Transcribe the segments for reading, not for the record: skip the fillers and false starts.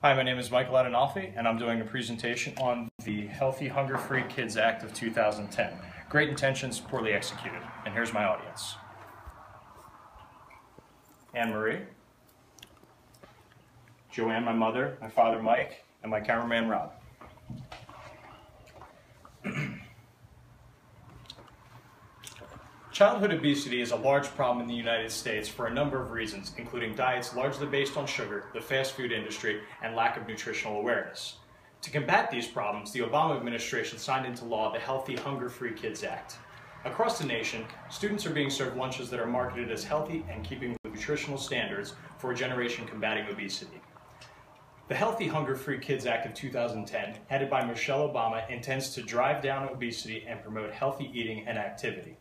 Hi, my name is Michael Adinolfi, and I'm doing a presentation on the Healthy Hunger-Free Kids Act of 2010. Great intentions, poorly executed. And here's my audience. Anne-Marie, Joanne, my mother, my father, Mike, and my cameraman, Rob. Childhood obesity is a large problem in the United States for a number of reasons, including diets largely based on sugar, the fast food industry, and lack of nutritional awareness. To combat these problems, the Obama administration signed into law the Healthy Hunger-Free Kids Act. Across the nation, students are being served lunches that are marketed as healthy and keeping with nutritional standards for a generation combating obesity. The Healthy Hunger-Free Kids Act of 2010, headed by Michelle Obama, intends to drive down obesity and promote healthy eating and activity.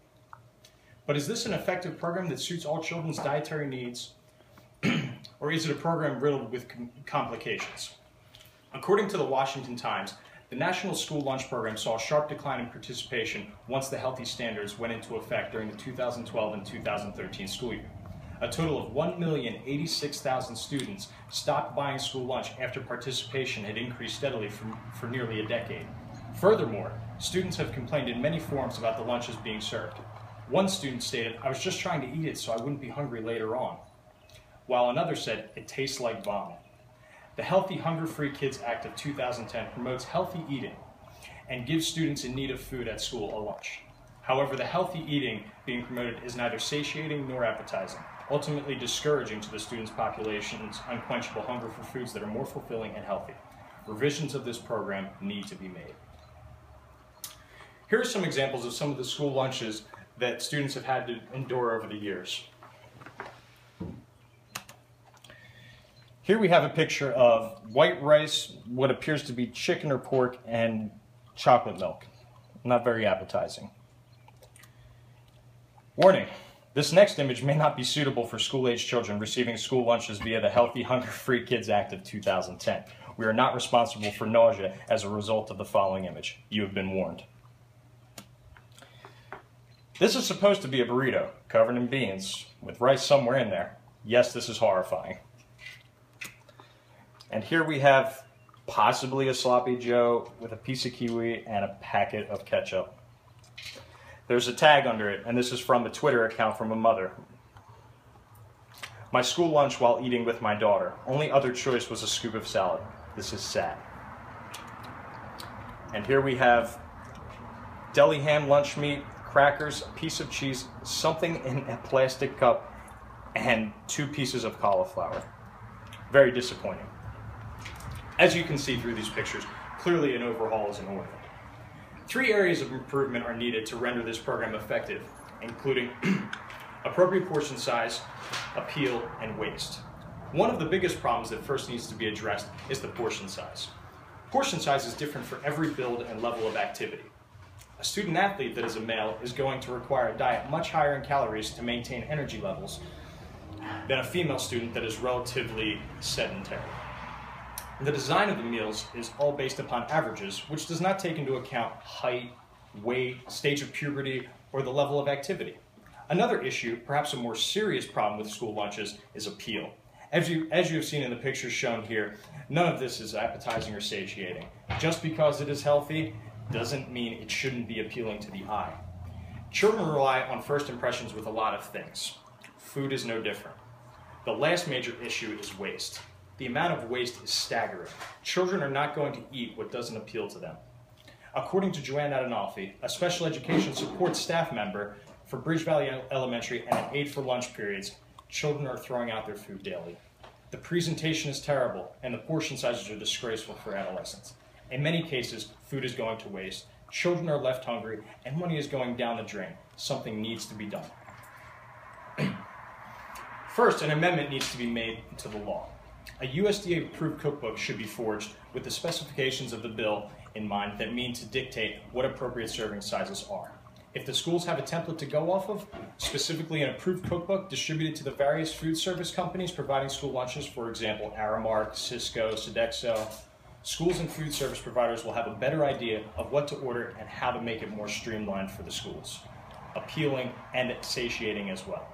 But is this an effective program that suits all children's dietary needs, or is it a program riddled with complications? According to the Washington Times, the National School Lunch Program saw a sharp decline in participation once the healthy standards went into effect during the 2012 and 2013 school year. A total of 1,086,000 students stopped buying school lunch after participation had increased steadily for nearly a decade. Furthermore, students have complained in many forms about the lunches being served. One student stated, "I was just trying to eat it so I wouldn't be hungry later on," while another said, "It tastes like vomit." The Healthy Hunger-Free Kids Act of 2010 promotes healthy eating and gives students in need of food at school a lunch. However, the healthy eating being promoted is neither satiating nor appetizing, ultimately discouraging to the students' population's unquenchable hunger for foods that are more fulfilling and healthy. Revisions of this program need to be made. Here are some examples of some of the school lunches that students have had to endure over the years. Here we have a picture of white rice, what appears to be chicken or pork, and chocolate milk. Not very appetizing. Warning, this next image may not be suitable for school-age children receiving school lunches via the Healthy Hunger-Free Kids Act of 2010. We are not responsible for nausea as a result of the following image. You have been warned. This is supposed to be a burrito, covered in beans, with rice somewhere in there. Yes, this is horrifying. And here we have possibly a sloppy Joe with a piece of kiwi and a packet of ketchup. There's a tag under it, and this is from a Twitter account from a mother. "My school lunch while eating with my daughter. Only other choice was a scoop of salad. This is sad." And here we have deli ham lunch meat, crackers, a piece of cheese, something in a plastic cup, and 2 pieces of cauliflower. Very disappointing. As you can see through these pictures, clearly an overhaul is in order. 3 areas of improvement are needed to render this program effective, including appropriate portion size, appeal, and waste. One of the biggest problems that first needs to be addressed is the portion size. Portion size is different for every build and level of activity. A student athlete that is a male is going to require a diet much higher in calories to maintain energy levels than a female student that is relatively sedentary. The design of the meals is all based upon averages, which does not take into account height, weight, stage of puberty, or the level of activity. Another issue, perhaps a more serious problem with school lunches, is appeal. As you have seen in the pictures shown here, none of this is appetizing or satiating. Just because it is healthy doesn't mean it shouldn't be appealing to the eye. Children rely on first impressions with a lot of things. Food is no different. The last major issue is waste. The amount of waste is staggering. Children are not going to eat what doesn't appeal to them. According to Joanne Adinolfi, a special education support staff member for Bridge Valley Elementary and an aide for lunch periods, children are throwing out their food daily. The presentation is terrible, and the portion sizes are disgraceful for adolescents. In many cases, food is going to waste, children are left hungry, and money is going down the drain. Something needs to be done. First, an amendment needs to be made to the law. A USDA-approved cookbook should be forged with the specifications of the bill in mind that mean to dictate what appropriate serving sizes are. If the schools have a template to go off of, specifically an approved cookbook distributed to the various food service companies providing school lunches, for example, Aramark, Cisco, Sodexo, schools and food service providers will have a better idea of what to order and how to make it more streamlined for the schools, appealing and satiating as well.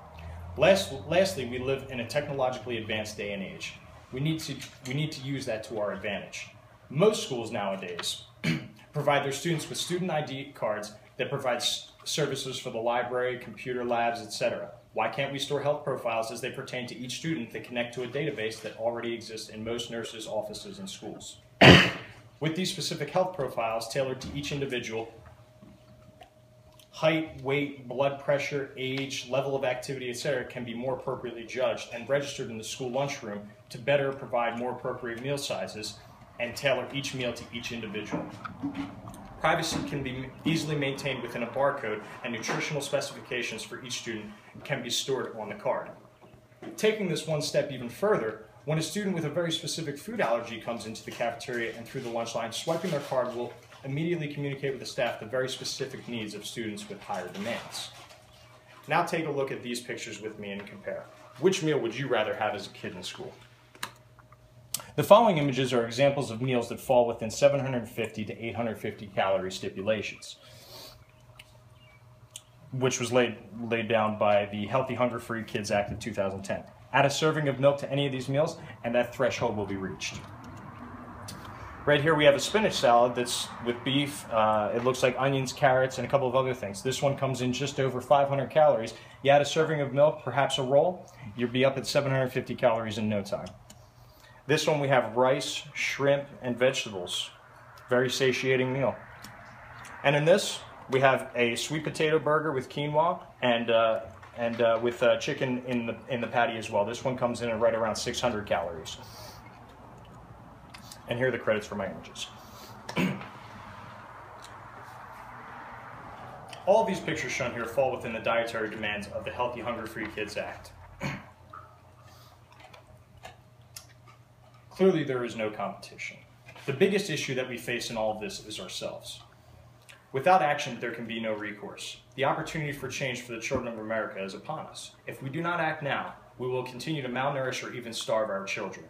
Lastly, we live in a technologically advanced day and age. We need to use that to our advantage. Most schools nowadays provide their students with student ID cards that provide services for the library, computer labs, etc. Why can't we store health profiles as they pertain to each student that connect to a database that already exists in most nurses' offices and schools? With these specific health profiles tailored to each individual, height, weight, blood pressure, age, level of activity, etc. can be more appropriately judged and registered in the school lunchroom to better provide more appropriate meal sizes and tailor each meal to each individual. Privacy can be easily maintained within a barcode, and nutritional specifications for each student can be stored on the card. Taking this one step even further, when a student with a very specific food allergy comes into the cafeteria and through the lunch line, swiping their card will immediately communicate with the staff the very specific needs of students with higher demands. Now take a look at these pictures with me and compare. Which meal would you rather have as a kid in school? The following images are examples of meals that fall within 750 to 850 calorie stipulations, which was laid down by the Healthy Hunger-Free Kids Act of 2010. Add a serving of milk to any of these meals, and that threshold will be reached. Right here we have a spinach salad that's with beef. It looks like onions, carrots, and a couple of other things. This one comes in just over 500 calories. You add a serving of milk, perhaps a roll, you'll be up at 750 calories in no time. This one we have rice, shrimp, and vegetables. Very satiating meal. And in this, we have a sweet potato burger with quinoa and with chicken in the patty as well. This one comes in at right around 600 calories. And here are the credits for my images. All of these pictures shown here fall within the dietary demands of the Healthy Hunger-Free Kids Act. Clearly, there is no competition. The biggest issue that we face in all of this is ourselves. Without action, there can be no recourse. The opportunity for change for the children of America is upon us. If we do not act now, we will continue to malnourish or even starve our children.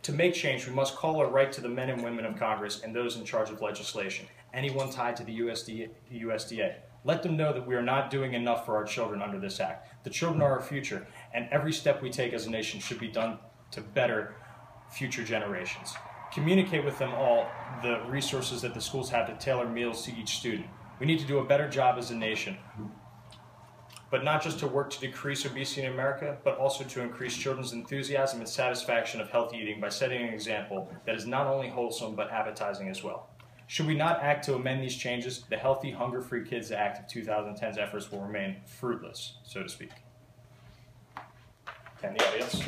To make change, we must call a right to the men and women of Congress and those in charge of legislation, anyone tied to the USDA. Let them know that we are not doing enough for our children under this act. The children are our future, and every step we take as a nation should be done to better future generations. Communicate with them all the resources that the schools have to tailor meals to each student. We need to do a better job as a nation, but not just to work to decrease obesity in America, but also to increase children's enthusiasm and satisfaction of healthy eating by setting an example that is not only wholesome, but appetizing as well. Should we not act to amend these changes, the Healthy Hunger-Free Kids Act of 2010's efforts will remain fruitless, so to speak. And the audience?